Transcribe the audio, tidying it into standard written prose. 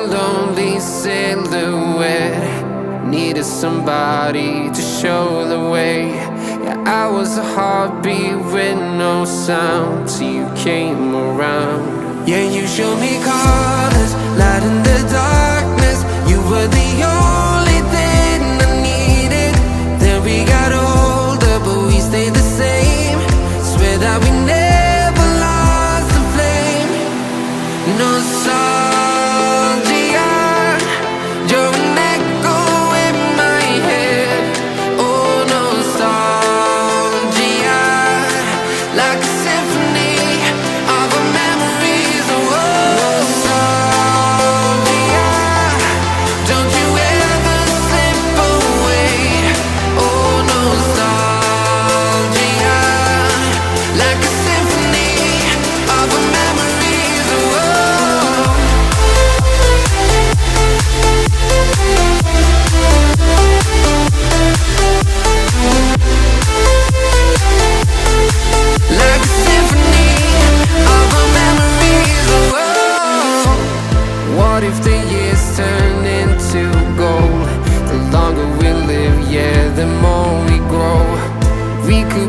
lonely silhouette. Needed somebody to show the way. Yeah, I was a heartbeat with no sound till you came around. Yeah, you showed me colors, light in the darkness. You were the only thing I needed. Then we got older, but we stayed the same. Swear that we never lost the flame. Nostalgia, you're an echo in my head. Oh, nostalgia, like a symphony of our memories. Oh, nostalgia, don't you ever slip away. Oh, nostalgia, like a symphony of our memories. Oh, like a symphony of our memories. Oh, what if the years turn into gold? The longer we live, yeah, the more we grow. We could